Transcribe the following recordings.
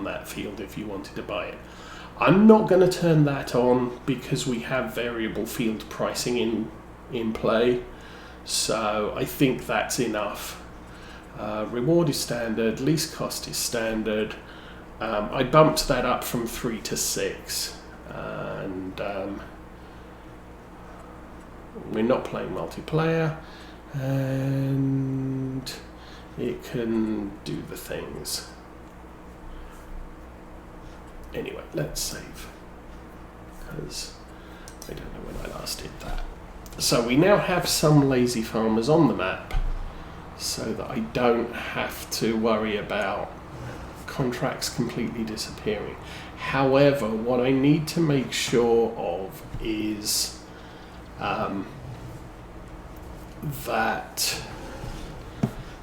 that field if you wanted to buy it. I'm not going to turn that on because we have variable field pricing in play, so I think that's enough. Reward is standard, least cost is standard. I bumped that up from 3 to 6, and we're not playing multiplayer, and it can do the things. Anyway, let's save, because I don't know when I last did that. So we now have some lazy farmers on the map, so that I don't have to worry about contracts completely disappearing. However, what I need to make sure of is that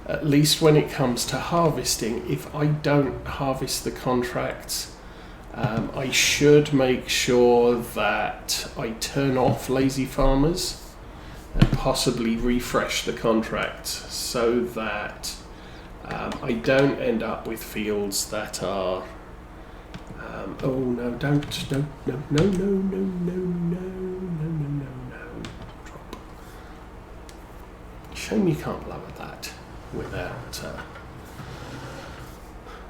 at least when it comes to harvesting, if I don't harvest the contracts, I should make sure that I turn off lazy farmers and possibly refresh the contracts so that I don't end up with fields that are oh no, don't, no, no, no, no, no, no, no, no, no, no, no, drop. Shame you can't lower that without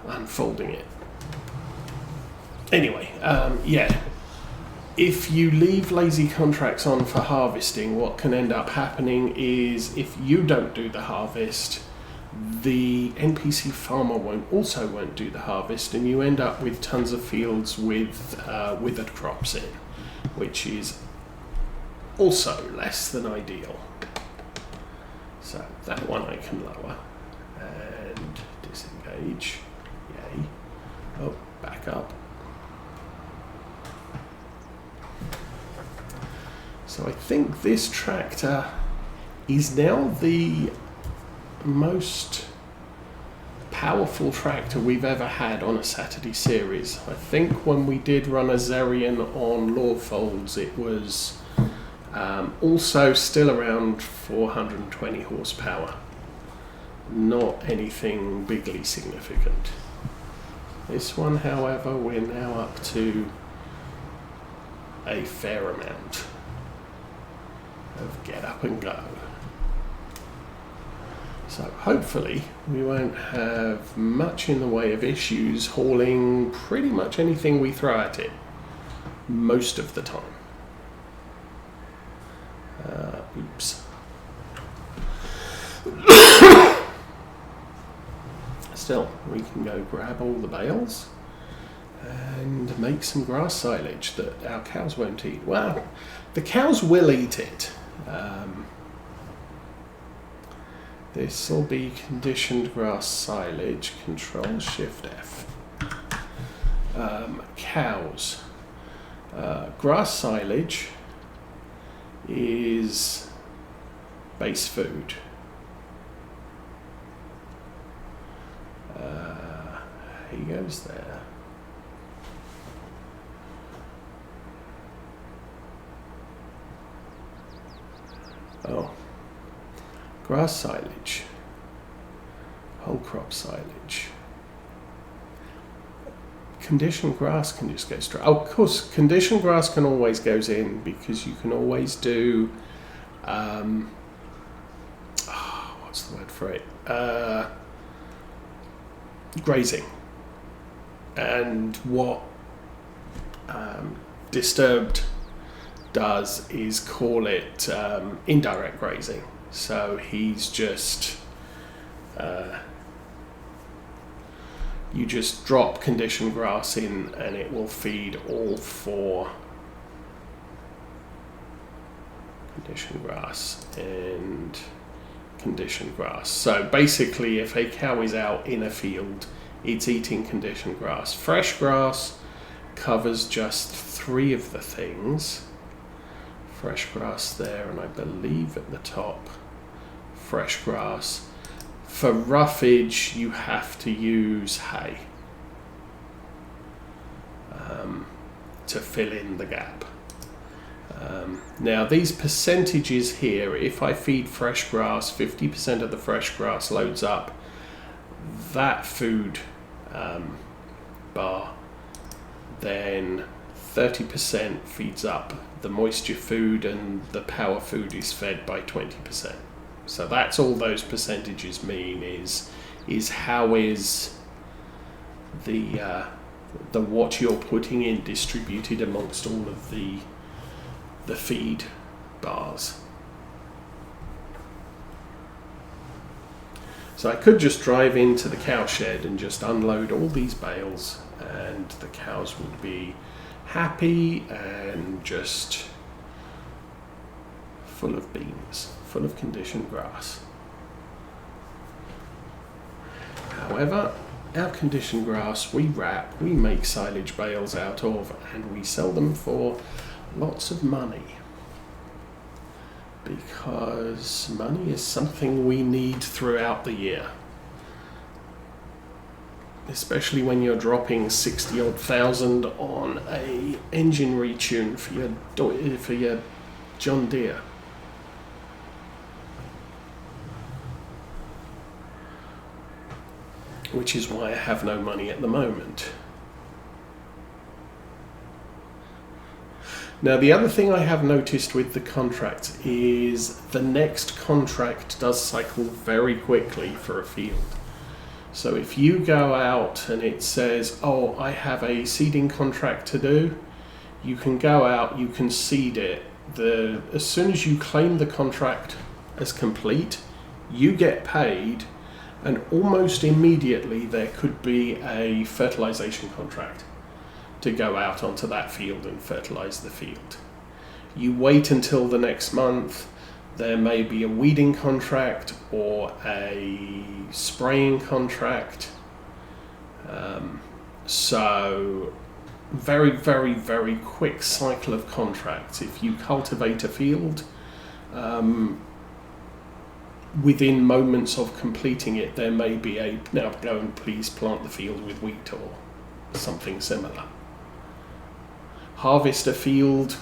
unfolding it. Anyway, yeah, if you leave lazy contracts on for harvesting, what can end up happening is if you don't do the harvest, the NPC farmer won't do the harvest, and you end up with tons of fields with withered crops in, which is also less than ideal. So that one I can lower and disengage. Yay. Oh, back up. So I think this tractor is now the most powerful tractor we've ever had on a Saturday series. I think when we did run a Zerion on Lawfolds, it was also still around 420 horsepower. Not anything bigly significant. This one, however, we're now up to a fair amount of get up and go. So hopefully we won't have much in the way of issues hauling pretty much anything we throw at it most of the time. Oops. Still, we can go grab all the bales and make some grass silage that our cows won't eat. Well, the cows will eat it. This will be conditioned grass silage, Control Shift F. Cows. Grass silage is base food. He goes there. Oh. Grass silage, whole crop silage. Conditioned grass can just go straight. Oh, of course, conditioned grass can always goes in because you can always do. What's the word for it? Grazing. And what Disturbed does is call it indirect grazing. So he's just, you just drop conditioned grass in and it will feed all 4 conditioned grass and conditioned grass. So basically if a cow is out in a field, it's eating conditioned grass. Fresh grass covers just 3 of the things. Fresh grass there, and I believe at the top, fresh grass. For roughage, you have to use hay to fill in the gap. Now these percentages here, if I feed fresh grass, 50% of the fresh grass loads up. That food bar, then 30% feeds up the moisture food and the power food is fed by 20%. So that's all those percentages mean is how is the what you're putting in distributed amongst all of the feed bars. So I could just drive into the cow shed and just unload all these bales and the cows would be happy and just full of beans, full of conditioned grass. However, our conditioned grass we wrap, we make silage bales out of, and we sell them for lots of money. Because money is something we need throughout the year. Especially when you're dropping 60-odd thousand on a engine retune for your John Deere. Which is why I have no money at the moment. Now, the other thing I have noticed with the contracts is the next contract does cycle very quickly for a field. So if you go out and it says, oh, I have a seeding contract to do, you can go out, you can seed it. As soon as you claim the contract as complete, you get paid, and almost immediately there could be a fertilization contract to go out onto that field and fertilize the field. You wait until the next month, there may be a weeding contract or a spraying contract. So very, very, very quick cycle of contracts. If you cultivate a field, within moments of completing it, there may be a, now go and please plant the field with wheat or something similar. Harvest a field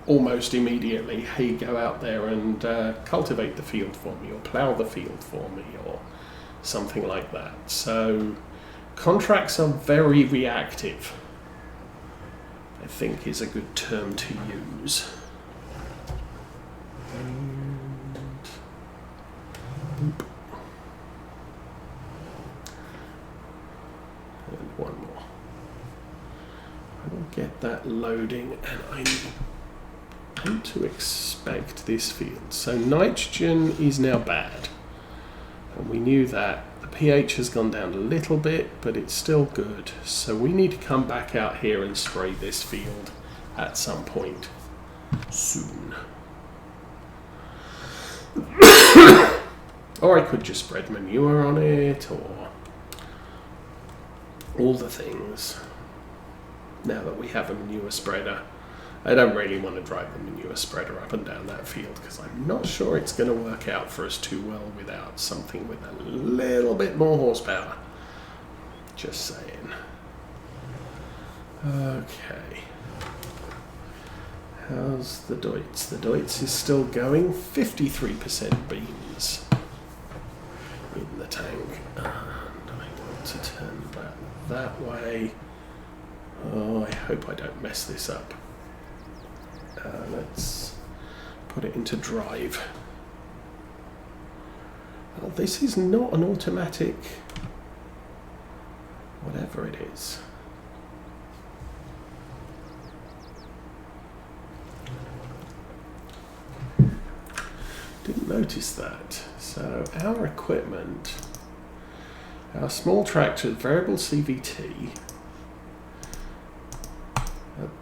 almost immediately. Hey, go out there and cultivate the field for me, or plough the field for me, or something like that. So contracts are very reactive, I think is a good term to use. And one more. I will get that loading, and I need to expect this field. So nitrogen is now bad, and we knew that. The pH has gone down a little bit, but it's still good. So we need to come back out here and spray this field at some point soon. Or I could just spread manure on it, or all the things. Now that we have a manure spreader, I don't really want to drive the manure spreader up and down that field because I'm not sure it's going to work out for us too well without something with a little bit more horsepower. Just saying. Okay. How's the Deutz? The Deutz is still going. 53% beans in the tank. And I want to turn that way. Oh, I hope I don't mess this up. Let's put it into drive. Well, this is not an automatic, whatever it is. Didn't notice that. So our equipment, our small tractor, variable CVT.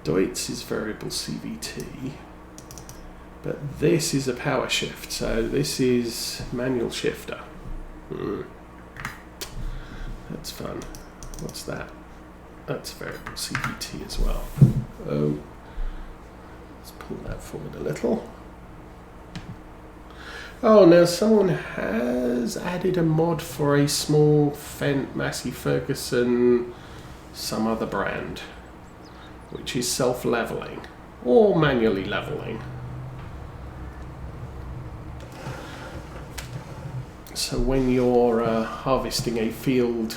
Deutz is variable CVT, but this is a power shift, so this is manual shifter. That's fun. What's that? That's variable CVT as well. Oh, let's pull that forward a little. Oh, now someone has added a mod for a small Fendt Massey Ferguson, some other brand, which is self-leveling or manually leveling. So when you're harvesting a field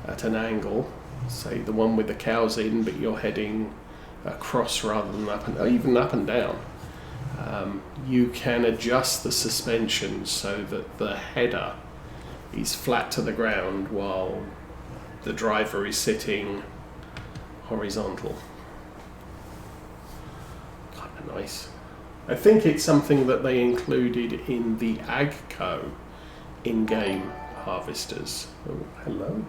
at an angle, say the one with the cows in, but you're heading across rather than up and even up and down. You can adjust the suspension so that the header is flat to the ground while the driver is sitting horizontal. Kind of nice. I think it's something that they included in the AgCo in-game harvesters. Oh, hello.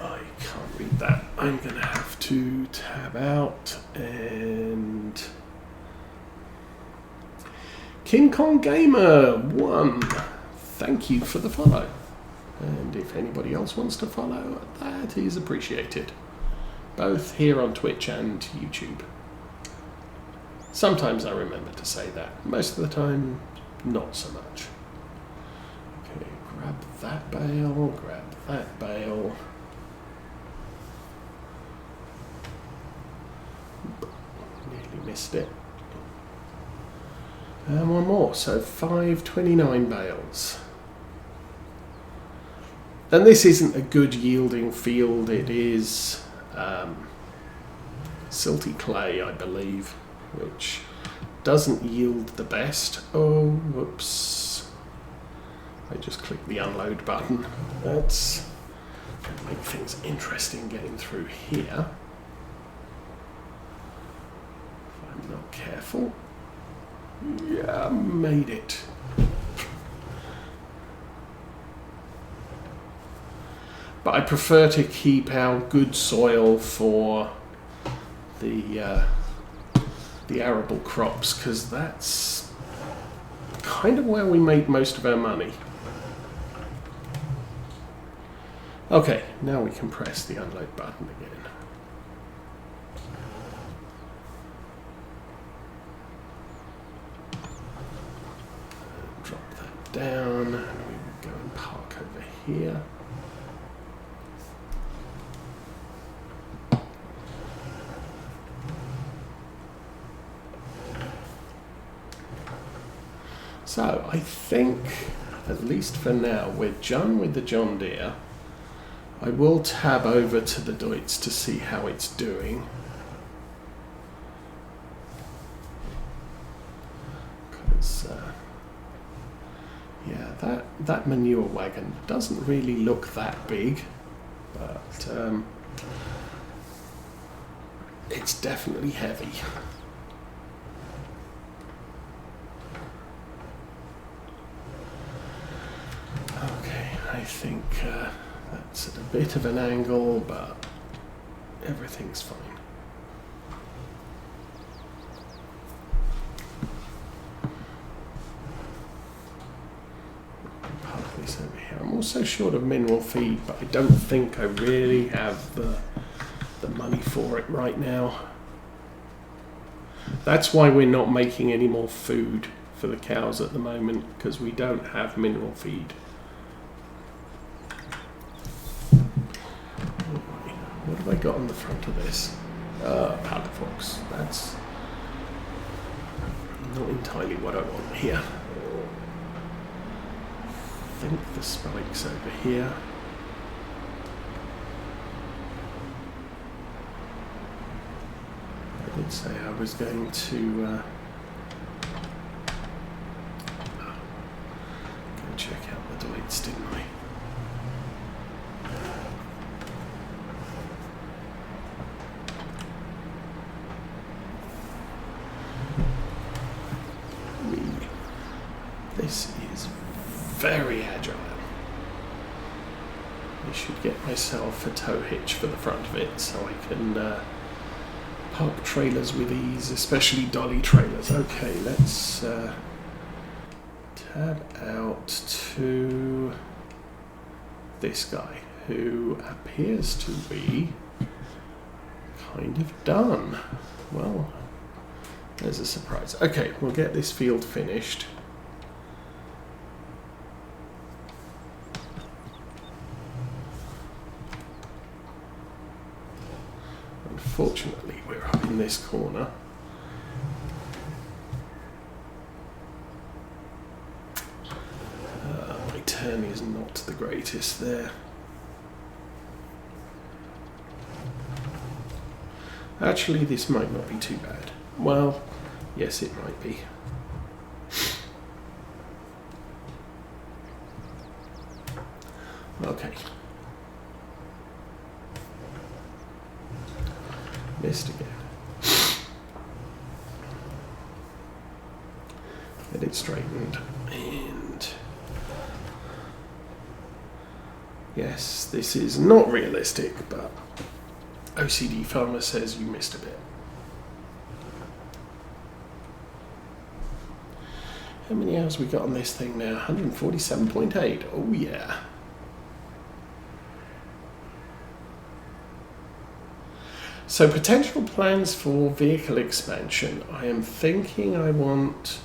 I can't read that. I'm going to have to tab out and... King Kong Gamer 1, thank you for the follow. And if anybody else wants to follow, that is appreciated. Both here on Twitch and YouTube. Sometimes I remember to say that. Most of the time, not so much. Okay, grab that bale, grab that bale. Nearly missed it. And one more, so 529 bales. And this isn't a good yielding field, it is silty clay, I believe, which doesn't yield the best. Oh, whoops. I just clicked the unload button. That's going to make things interesting getting through here. If I'm not careful. Yeah, made it. But I prefer to keep our good soil for the arable crops, because that's kind of where we make most of our money. Okay, now we can press the unload button again. Drop that down, and we go and park over here. So I think, at least for now, we're done with the John Deere. I will tab over to the Deutz to see how it's doing. Because, yeah, that manure wagon doesn't really look that big, but it's definitely heavy. I think that's at a bit of an angle, but everything's fine. Park this over here. I'm also short of mineral feed, but I don't think I really have the money for it right now. That's why we're not making any more food for the cows at the moment, because we don't have mineral feed. What have I got on the front of this? Pallet box. That's not entirely what I want here. I think the spike's over here. I did say I was going to go check out the Deutz, didn't I? This is very agile. I should get myself a tow hitch for the front of it so I can park trailers with ease, especially dolly trailers. Okay, let's tab out to this guy, who appears to be kind of done. Well, there's a surprise. Okay, we'll get this field finished. Unfortunately, we're up in this corner. My turn is not the greatest there. Actually, this might not be too bad. Well, yes, it might be. Okay. Missed again. Get it straightened. And yes, this is not realistic, but OCD Farmer says you missed a bit. How many hours we got on this thing now? 147.8. Oh yeah. So potential plans for vehicle expansion. I am thinking I want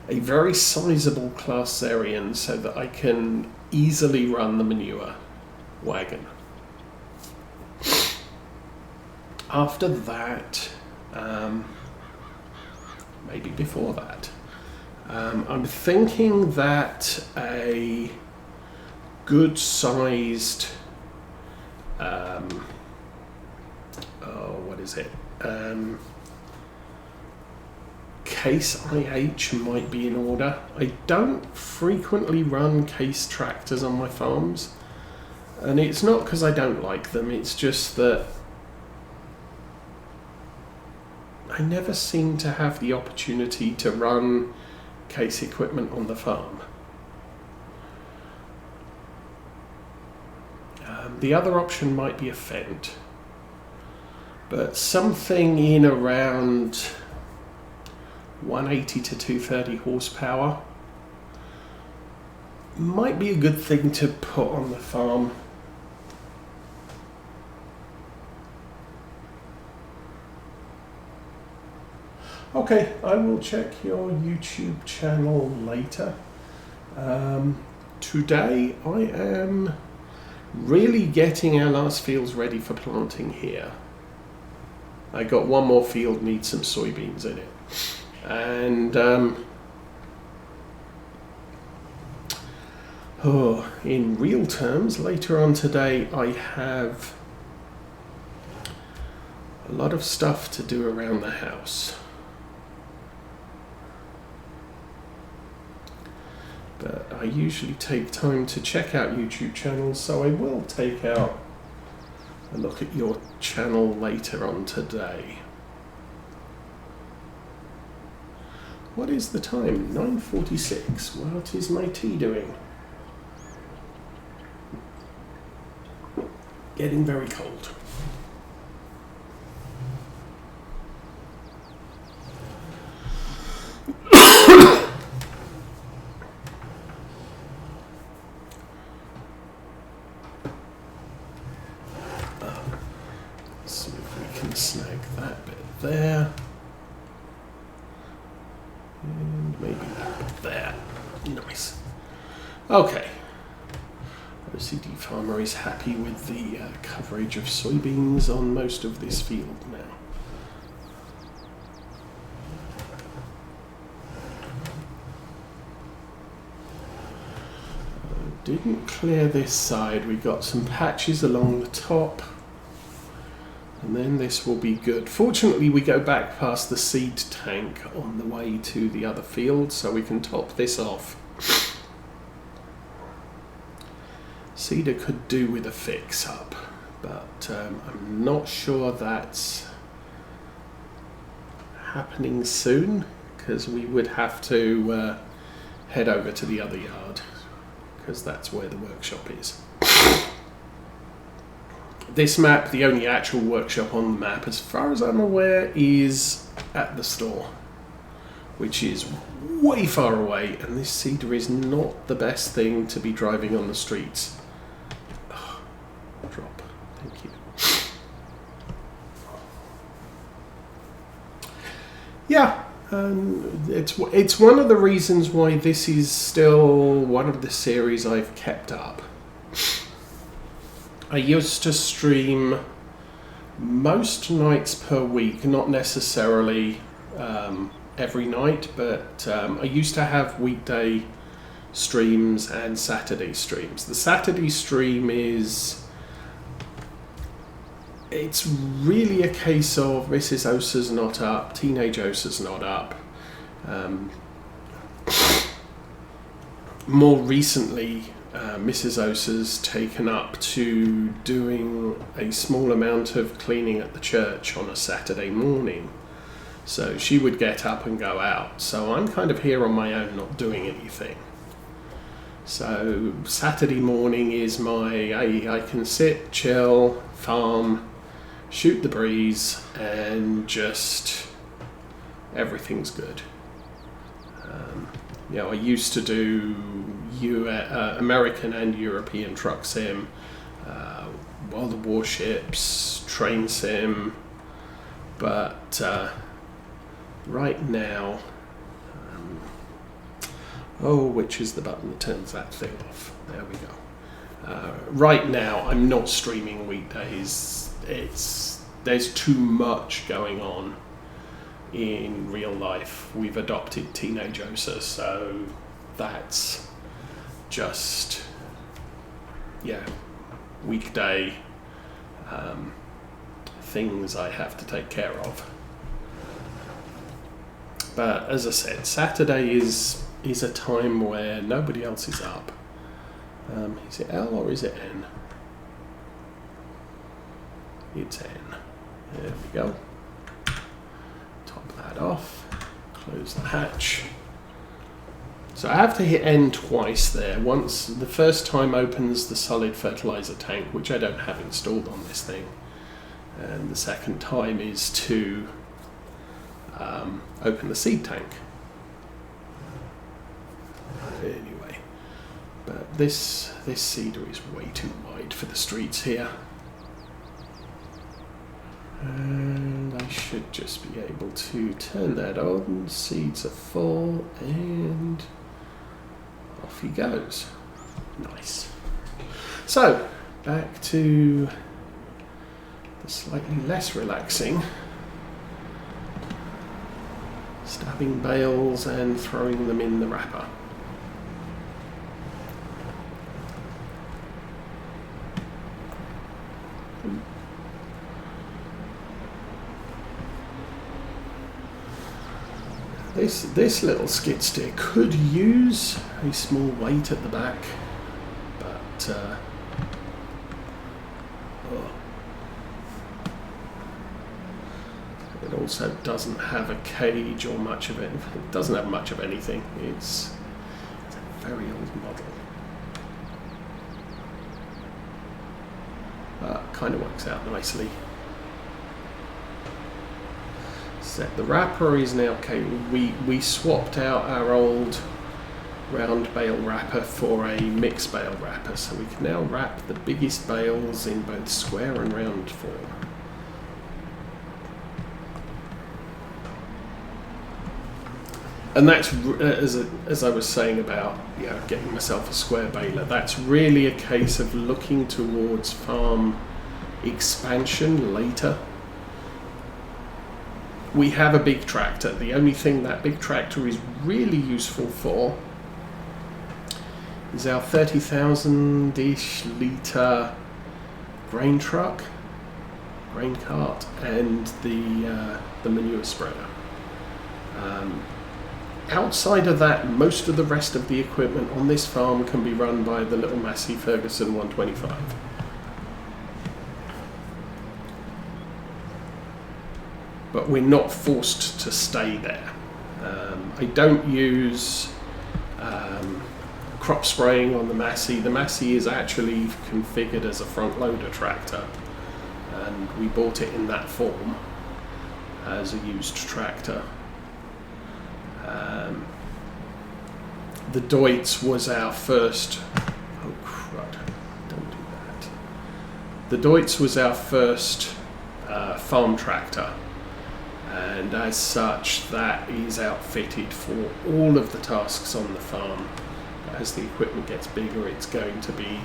a very sizable class Arian so that I can easily run the manure wagon. After that, maybe before that, I'm thinking that a good-sized, what is it? Case IH might be in order. I don't frequently run case tractors on my farms, and it's not because I don't like them, it's just that I never seem to have the opportunity to run case equipment on the farm. The other option might be a Fendt, but something in around 180 to 230 horsepower might be a good thing to put on the farm. Okay, I will check your YouTube channel later. Today I am really getting our last fields ready for planting here. I got one more field, needs some soybeans in it. And in real terms, later on today I have a lot of stuff to do around the house. But I usually take time to check out YouTube channels, so I will take out a look at your channel later on today. What is the time? 9:46. What is my tea doing? Getting very cold. Let's see if we can snag that bit there. And maybe that bit there. Nice. Okay. OCD Farmer is happy with the coverage of soybeans on most of this field now. Didn't clear this side. We got some patches along the top. And then this will be good. Fortunately, we go back past the seed tank on the way to the other field, so we can top this off. Cedar could do with a fix-up, but I'm not sure that's happening soon, because we would have to head over to the other yard, because that's where the workshop is. This map, the only actual workshop on the map, as far as I'm aware, is at the store, which is way far away, and this cedar is not the best thing to be driving on the streets. Oh, drop. Thank you. Yeah, it's one of the reasons why this is still one of the series I've kept up. I used to stream most nights per week, not necessarily every night, but I used to have weekday streams and Saturday streams. The Saturday stream it's really a case of Mrs. Osa's not up, teenage Osa's not up. More recently, Mrs. Osa's taken up to doing a small amount of cleaning at the church on a Saturday morning. So she would get up and go out. So I'm kind of here on my own, not doing anything. So Saturday morning is I can sit, chill, farm, shoot the breeze, and just everything's good. I used to do American and European truck sim, World of Warships, train sim, but right now, which is the button that turns that thing off? There we go. Right now, I'm not streaming weekdays. There's too much going on in real life. We've adopted teenage Osa, so that's just weekday things I have to take care of. But as I said, Saturday is a time where nobody else is up. Is it L or is it N? It's N. There we go. Top that off. Close the hatch. So I have to hit N twice there. Once, the first time opens the solid fertilizer tank, which I don't have installed on this thing. And the second time is to open the seed tank. Anyway, but this seeder is way too wide for the streets here. And I should just be able to turn that on. Seeds are full, and off he goes. Nice. So, back to the slightly less relaxing stabbing bales and throwing them in the wrapper. This little skid steer could use a small weight at the back, but it also doesn't have a cage or much of it. It doesn't have much of anything. It's a very old model. But kind of works out nicely. Set the wrapper is now okay. We swapped out our old round bale wrapper for a mixed bale wrapper, so we can now wrap the biggest bales in both square and round form. And that's, as I was saying about getting myself a square baler, that's really a case of looking towards farm expansion later. We have a big tractor. The only thing that big tractor is really useful for is our 30,000-ish litre grain truck, grain cart, and the manure spreader. Outside of that, most of the rest of the equipment on this farm can be run by the little Massey Ferguson 125. But we're not forced to stay there. I don't use crop spraying on the Massey. The Massey is actually configured as a front loader tractor, and we bought it in that form as a used tractor. The Deutz was our first. Oh crud! Don't do that. The Deutz was our first farm tractor, and as such, that is outfitted for all of the tasks on the farm. As the equipment gets bigger, it's going to be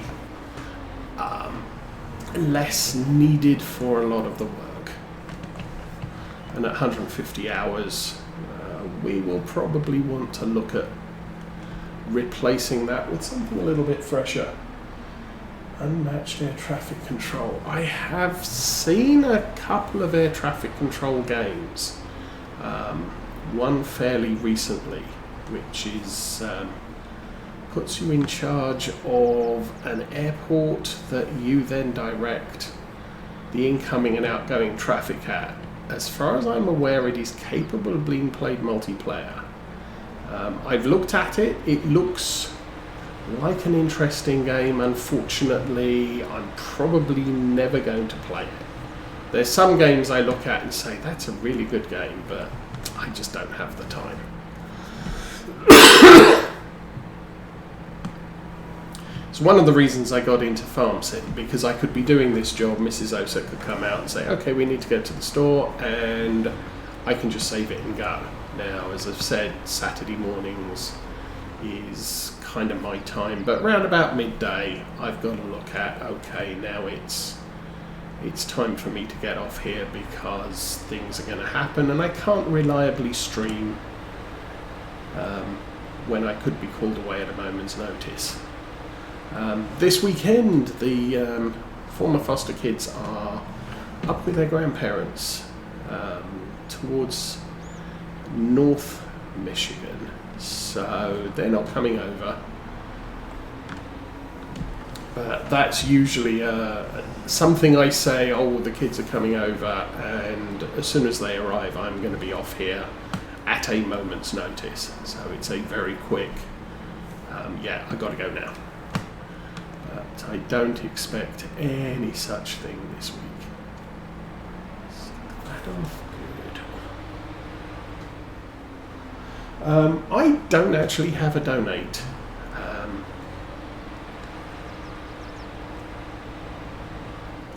less needed for a lot of the work. And at 150 hours, we will probably want to look at replacing that with something a little bit fresher. Unmatched air traffic control. I have seen a couple of air traffic control games. One fairly recently, which is puts you in charge of an airport that you then direct the incoming and outgoing traffic at. As far as I'm aware, it is capable of being played multiplayer. I've looked at it. It looks like an interesting game. Unfortunately, I'm probably never going to play it. There's some games I look at and say, that's a really good game, but I just don't have the time. It's one of the reasons I got into Farm Sim, because I could be doing this job, Mrs. Osa could come out and say, okay, we need to go to the store, and I can just save it and go. Now, as I've said, Saturday mornings is kind of my time, but round about midday, I've got to look at, okay, now it's time for me to get off here because things are going to happen, and I can't reliably stream when I could be called away at a moment's notice. This weekend, the former foster kids are up with their grandparents towards North Michigan, so they're not coming over. But that's usually something I say, oh, the kids are coming over, and as soon as they arrive, I'm going to be off here at a moment's notice. So it's a very quick, yeah, I got to go now. But I don't expect any such thing this week. So that off good. I don't actually have a donate.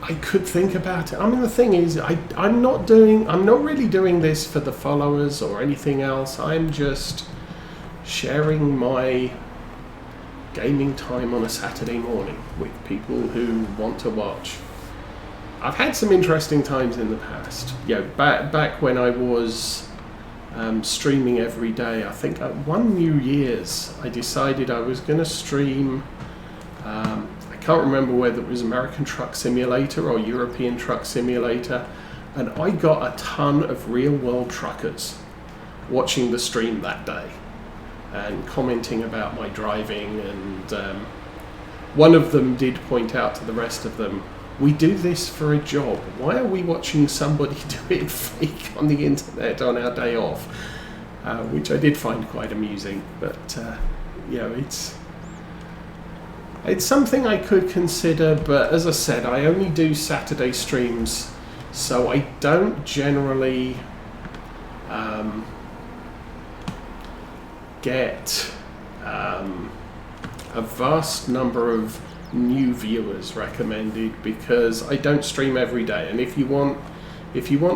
I could think about it. I mean, the thing is, I'm not really doing this for the followers or anything else. I'm just sharing my gaming time on a Saturday morning with people who want to watch. I've had some interesting times in the past. Back when I was streaming every day. I think at one New Year's, I decided I was going to stream. I can't remember whether it was American Truck Simulator or European Truck Simulator, and I got a ton of real-world truckers watching the stream that day and commenting about my driving, and one of them did point out to the rest of them, we do this for a job. Why are we watching somebody do it fake on the internet on our day off? Which I did find quite amusing, but it's something I could consider, but as I said, I only do Saturday streams, so I don't generally get a vast number of new viewers recommended, because I don't stream every day. And if you want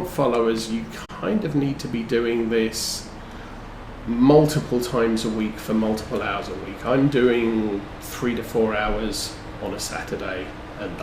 followers, you kind of need to be doing this multiple times a week for multiple hours a week. I'm doing 3 to 4 hours on a Saturday